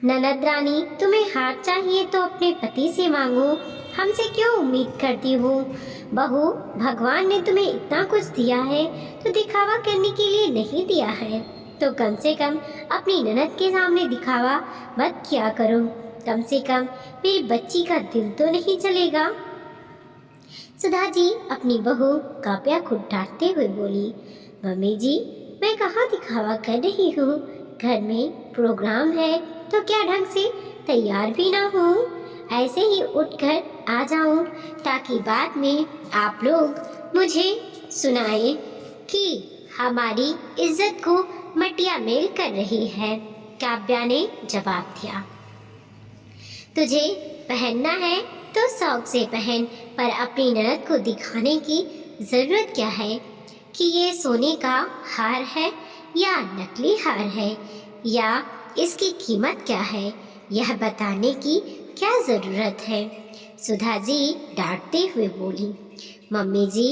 ननद रानी, तुम्हें हार चाहिए तो अपने पति से मांगो, हमसे क्यों उम्मीद करती हो? बहू, भगवान ने तुम्हें इतना कुछ दिया है तो दिखावा करने के लिए नहीं दिया है, तो कम से कम अपनी ननद के सामने दिखावा मत किया करो। कम से कम मेरी बच्ची का दिल तो नहीं चलेगा। सुधा जी अपनी बहू काव्या को डांटते हुए बोली, मम्मी जी, मैं कहाँ दिखावा कर रही हूँ, घर में प्रोग्राम है तो क्या ढंग से तैयार भी ना हूँ, ऐसे ही उठकर आ जाऊँ ताकि बाद में आप लोग मुझे सुनाए कि हमारी इज्जत को मटिया मेल कर रही है। काव्या ने जवाब दिया, तुझे पहनना है तो शौक से पहन, पर अपनी ननद को दिखाने की जरूरत क्या है कि ये सोने का हार है या नकली हार है, या इसकी कीमत क्या है, यह बताने की क्या ज़रूरत है। सुधा जी डांटते हुए बोली, मम्मी जी,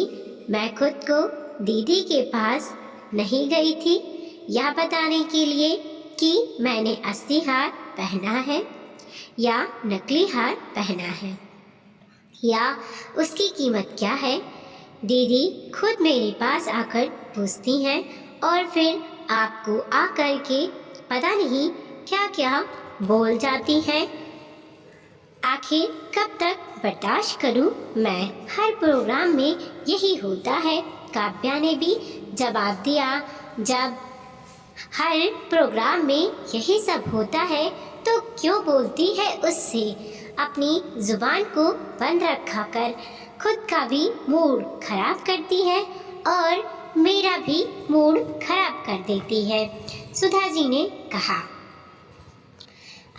मैं खुद को दीदी के पास नहीं गई थी यह बताने के लिए कि मैंने असली हार पहना है या नकली हार पहना है, या उसकी कीमत क्या है। दीदी खुद मेरे पास आकर पूछती हैं और फिर आपको आकर के पता नहीं क्या क्या बोल जाती हैं। आखिर कब तक बर्दाश्त करूं मैं, हर प्रोग्राम में यही होता है। काव्या ने भी जवाब दिया, जब हर प्रोग्राम में यही सब होता है तो क्यों बोलती है उससे, अपनी जुबान को बंद रखा कर खुद का भी मूड खराब करती है और मेरा भी मूड खराब कर देती है। सुधा जी ने कहा,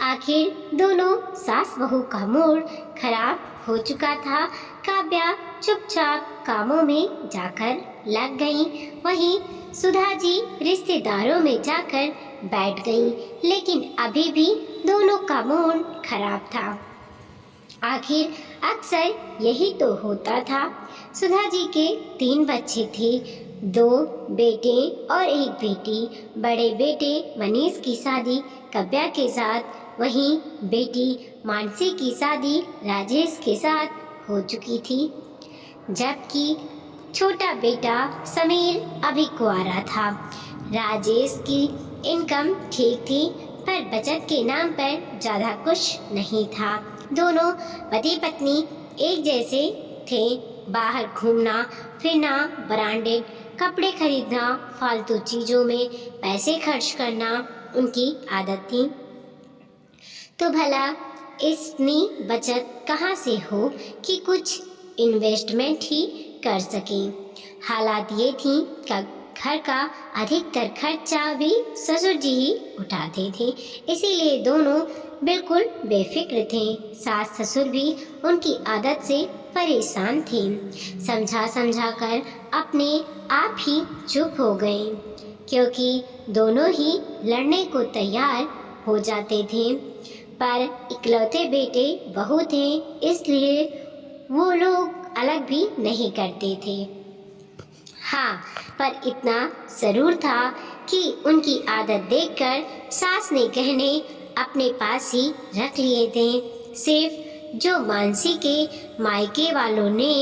आखिर दोनों सास बहू का मूड खराब हो चुका था। काव्या चुपचाप कामों में जाकर लग गई, वहीं सुधा जी रिश्तेदारों में जाकर बैठ गई, लेकिन अभी भी दोनों का मूड खराब था। आखिर अक्सर यही तो होता था। सुधा जी के 3 बच्चे थे, 2 बेटे और 1 बेटी। बड़े बेटे मनीष की शादी काव्या के साथ, वहीं बेटी मानसी की शादी राजेश के साथ हो चुकी थी, जबकि छोटा बेटा समीर अभी कुंवारा था। राजेश की इनकम ठीक थी, पर बचत के नाम पर ज़्यादा कुछ नहीं था। दोनों पति पत्नी एक जैसे थे, बाहर घूमना फिरना, ब्रांडेड कपड़े खरीदना, फालतू चीज़ों में पैसे खर्च करना उनकी आदत थी। तो भला इतनी बचत कहाँ से हो कि कुछ इन्वेस्टमेंट ही कर सकें। हालात ये थी कि घर का अधिकतर खर्चा भी ससुर जी ही उठाते थे, इसीलिए दोनों बिल्कुल बेफिक्र थे। सास ससुर भी उनकी आदत से परेशान थे, समझा समझा कर अपने आप ही चुप हो गए, क्योंकि दोनों ही लड़ने को तैयार हो जाते थे। पर इकलौते बेटे बहू थे, इसलिए वो लोग अलग भी नहीं करते थे। हाँ, पर इतना ज़रूर था कि उनकी आदत देखकर सास ने गहने अपने पास ही रख लिए थे। सिर्फ जो मानसी के मायके वालों ने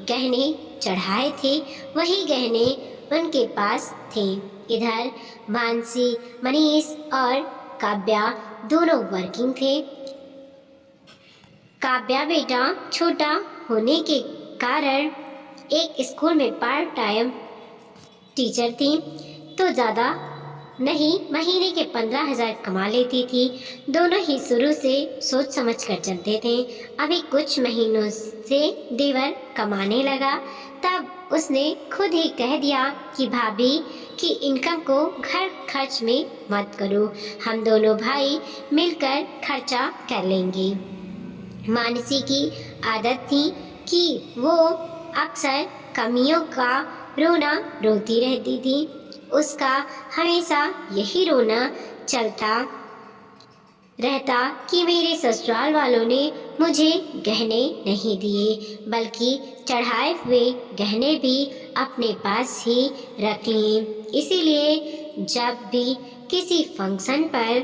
गहने चढ़ाए थे वही गहने उनके पास थे। इधर मानसी, मनीष और काव्या दोनों वर्किंग थे। काव्या बेटा छोटा होने के कारण एक स्कूल में पार्ट टाइम टीचर थी, तो ज़्यादा नहीं महीने के 15,000 कमा लेती थी। दोनों ही शुरू से सोच समझ कर चलते थे। अभी कुछ महीनों से देवर कमाने लगा, तब उसने खुद ही कह दिया कि भाभी की इनकम को घर खर्च में मत करो, हम दोनों भाई मिलकर खर्चा कर लेंगे। मानसी की आदत थी कि वो अक्सर कमियों का रोना रोती रहती थी। उसका हमेशा यही रोना चलता रहता कि मेरे ससुराल वालों ने मुझे गहने नहीं दिए, बल्कि चढ़ाए हुए गहने भी अपने पास ही रख लिए। इसीलिए जब भी किसी फंक्शन पर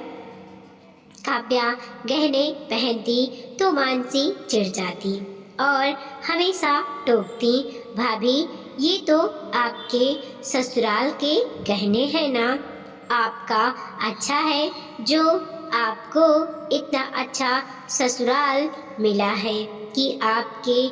काव्या गहने पहनती तो मानसी चिढ़ जाती और हमेशा टोकती, भाभी ये तो आपके ससुराल के गहने हैं ना, आपका अच्छा है जो आपको इतना अच्छा ससुराल मिला है कि आपके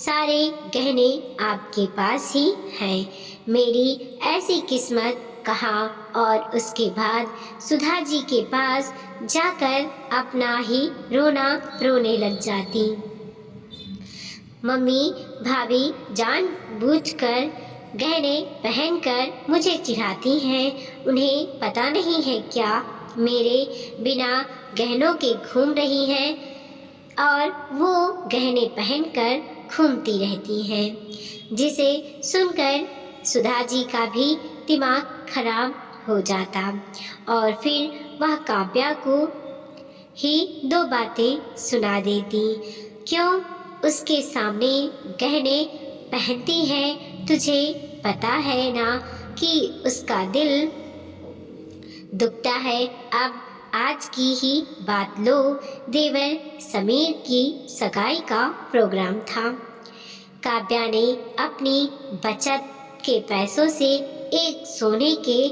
सारे गहने आपके पास ही हैं। मेरी ऐसी किस्मत कहाँ। और उसके बाद सुधा जी के पास जाकर अपना ही रोना रोने लग जाती। मम्मी भाभी जानबूझकर गहने पहनकर मुझे चिढ़ाती हैं, उन्हें पता नहीं है क्या मेरे बिना गहनों के घूम रही हैं और वो गहने पहनकर घूमती रहती हैं। जिसे सुनकर सुधा जी का भी दिमाग खराब हो जाता और फिर वह काव्या को ही दो बातें सुना देती। क्यों उसके सामने गहने पहनती है, तुझे पता है ना कि उसका दिल दुखता है। अब आज की ही बात लो, देवर समीर की सगाई का प्रोग्राम था। काव्या ने अपनी बचत के पैसों से एक सोने के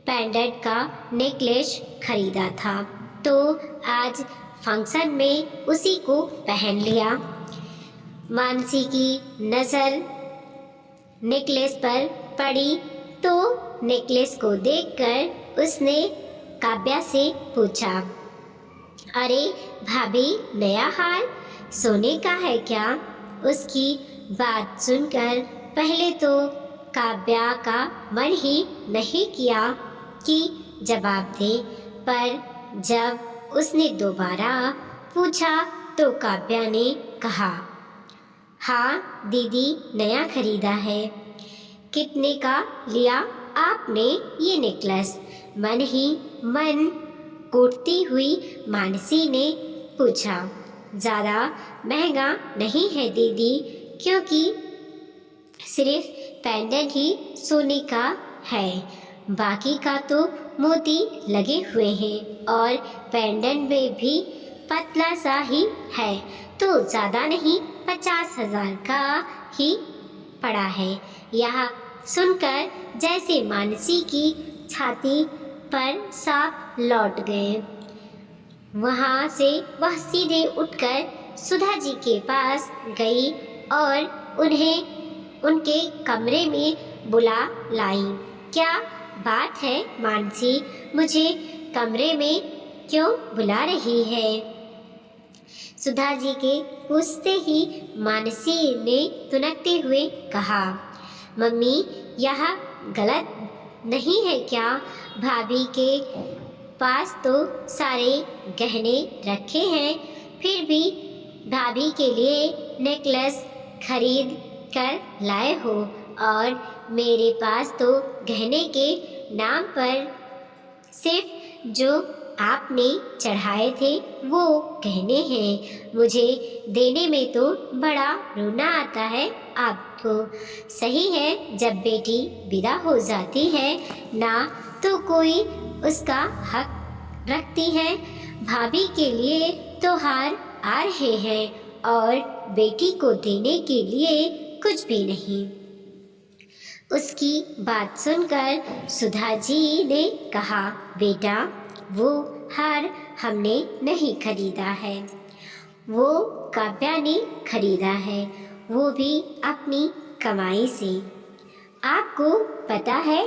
पेंडेंट का नेकलेस खरीदा था, तो आज फंक्शन में उसी को पहन लिया। मानसी की नज़र नेकलेस पर पड़ी तो नेकलेस को देखकर उसने काव्या से पूछा, अरे भाभी नया हार सोने का है क्या? उसकी बात सुनकर पहले तो काव्या का मन ही नहीं किया कि जवाब दे, पर जब उसने दोबारा पूछा तो काव्या ने कहा, हाँ दीदी नया खरीदा है। कितने का लिया आपने ये नेकलेस? मन ही मन कोटती हुई मानसी ने पूछा, ज़्यादा महंगा नहीं है दीदी, क्योंकि सिर्फ पेंडेंट ही सोने का है, बाकी का तो मोती लगे हुए हैं और पेंडेंट में भी पतला सा ही है, तो ज़्यादा नहीं 50,000 का ही पड़ा है। यह सुनकर जैसे मानसी की छाती पर सांप लौट गए। वहाँ से वह सीधे उठकर सुधा जी के पास गई और उन्हें उनके कमरे में बुला लाई। क्या बात है मानसी, मुझे कमरे में क्यों बुला रही है? सुधा जी के पूछते ही मानसी ने तुनकते हुए कहा, मम्मी यह गलत नहीं है क्या? भाभी के पास तो सारे गहने रखे हैं, फिर भी भाभी के लिए नेकलेस खरीद कर लाए हो और मेरे पास तो गहने के नाम पर सिर्फ जो आपने चढ़ाए थे वो गहने हैं। मुझे देने में तो बड़ा रोना आता है आपको। सही है, जब बेटी विदा हो जाती है ना तो कोई उसका हक रखती है। भाभी के लिए त्योहार आ रहे हैं और बेटी को देने के लिए कुछ भी नहीं। उसकी बात सुनकर सुधा जी ने कहा, बेटा वो हार हमने नहीं खरीदा है, वो काव्या ने खरीदा है, वो भी अपनी कमाई से। आपको पता है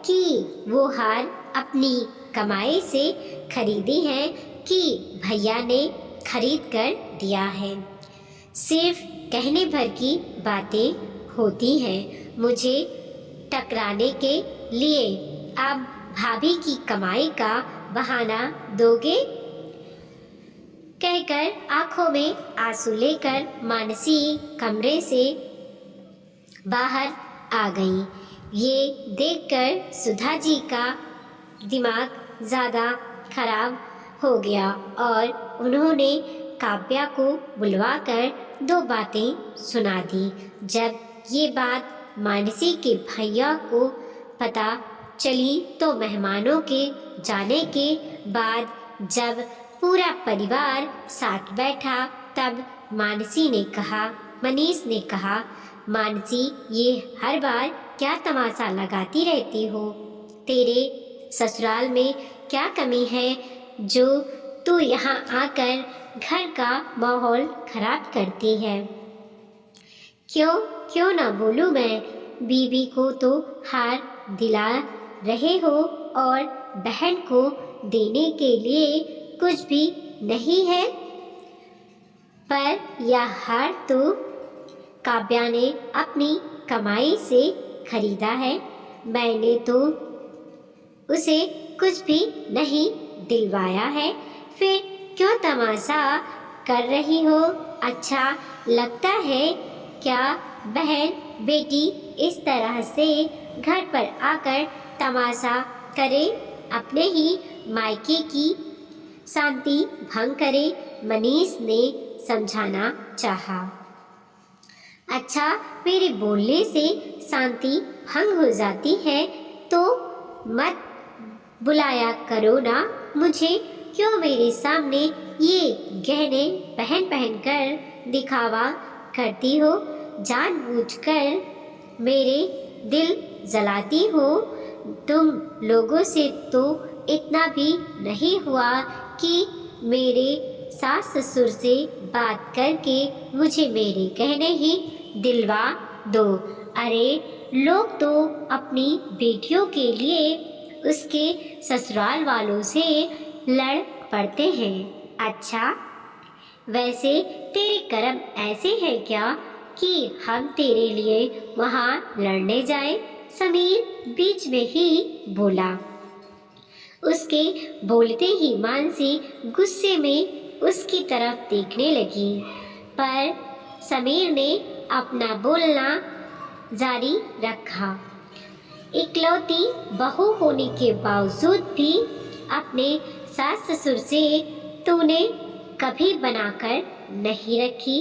कि वो हार अपनी कमाई से खरीदी है कि भैया ने खरीद कर दिया है? सिर्फ कहने भर की बातें होती हैं मुझे टकराने के लिए। अब भाभी की कमाई का बहाना दोगे? कहकर आंखों में आंसू लेकर मानसी कमरे से बाहर आ गई। ये देखकर सुधा जी का दिमाग ज़्यादा खराब हो गया और उन्होंने काव्या को बुलवाकर दो बातें सुना दी। जब ये बात मानसी के भैया को पता चली तो मेहमानों के जाने के बाद जब पूरा परिवार साथ बैठा तब मनीष ने कहा, मानसी, ये हर बार क्या तमाशा लगाती रहती हो? तेरे ससुराल में क्या कमी है जो तू यहाँ आकर घर का माहौल खराब करती है? क्यों ना बोलूँ मैं? बीवी को तो हार दिला रहे हो और बहन को देने के लिए कुछ भी नहीं है। पर यह हार तो काव्या ने अपनी कमाई से खरीदा है। मैंने तो उसे कुछ भी नहीं दिलवाया है। फिर क्यों तमाशा कर रही हो? अच्छा लगता है क्या बहन बेटी इस तरह से घर पर आकर तमाशा करे, अपने ही मायके की शांति भंग करे? मनीष ने समझाना चाहा। अच्छा, मेरे बोलने से शांति भंग हो जाती है तो मत बुलाया करो ना मुझे। क्यों मेरे सामने ये गहने पहन कर दिखावा करती हो? जानबूझकर मेरे दिल जलाती हो? तुम लोगों से तो इतना भी नहीं हुआ कि मेरे सास ससुर से बात करके मुझे मेरे गहने ही दिलवा दो। अरे लोग तो अपनी बेटियों के लिए उसके ससुराल वालों से लड़ पड़ते हैं। अच्छा, वैसे तेरे कर्म ऐसे हैं क्या कि हम तेरे लिए वहाँ लड़ने जाएं? समीर बीच में ही बोला। उसके बोलते ही मानसी गुस्से में उसकी तरफ देखने लगी, पर समीर ने अपना बोलना जारी रखा। इकलौती बहू होने के बावजूद भी अपने सास ससुर से तूने कभी बनाकर नहीं रखी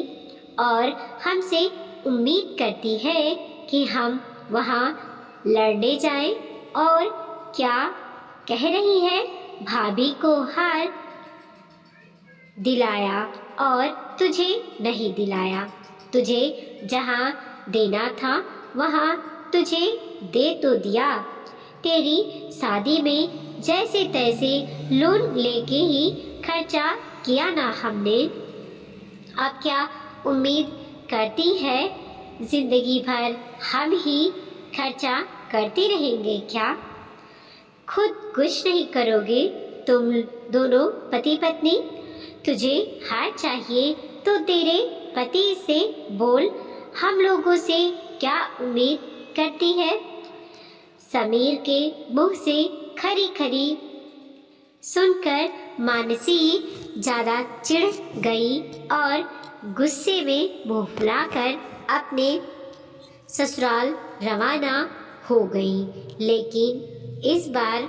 और हमसे उम्मीद करती है कि हम वहाँ लड़ने जाएं। और क्या कह रही है? भाभी को हार दिलाया और तुझे नहीं दिलाया। तुझे जहाँ देना था वहाँ तुझे दे तो दिया। तेरी शादी में जैसे तैसे लोन लेके ही खर्चा किया ना हमने। अब क्या उम्मीद करती है जिंदगी भर हम ही खर्चा करते रहेंगे क्या? खुद कुछ नहीं करोगे तुम दोनों पति पत्नी? तुझे हार चाहिए तो तेरे पति से बोल, हम लोगों से क्या उम्मीद करती है? समीर के मुंह से खरी खरी सुनकर मानसी ज़्यादा चिढ़ गई और गुस्से में मुंह फुलाकर अपने ससुराल रवाना हो गई। लेकिन इस बार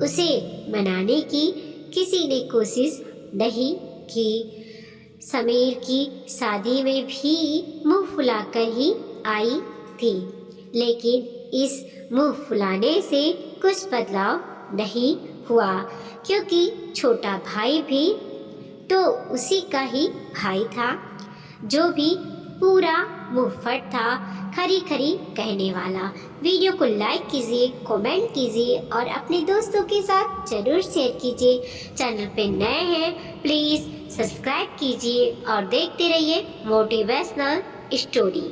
उसे मनाने की किसी ने कोशिश नहीं की। समीर की शादी में भी मुंह फुलाकर ही आई थी, लेकिन इस मुंह फुलाने से कुछ बदलाव नहीं हुआ, क्योंकि छोटा भाई भी तो उसी का ही भाई था, जो भी पूरा मुंहफट था, खरी खरी कहने वाला। वीडियो को लाइक कीजिए, कमेंट कीजिए और अपने दोस्तों के साथ ज़रूर शेयर कीजिए। चैनल पे नए हैं प्लीज़ सब्सक्राइब कीजिए और देखते रहिए मोटिवेशनल स्टोरी।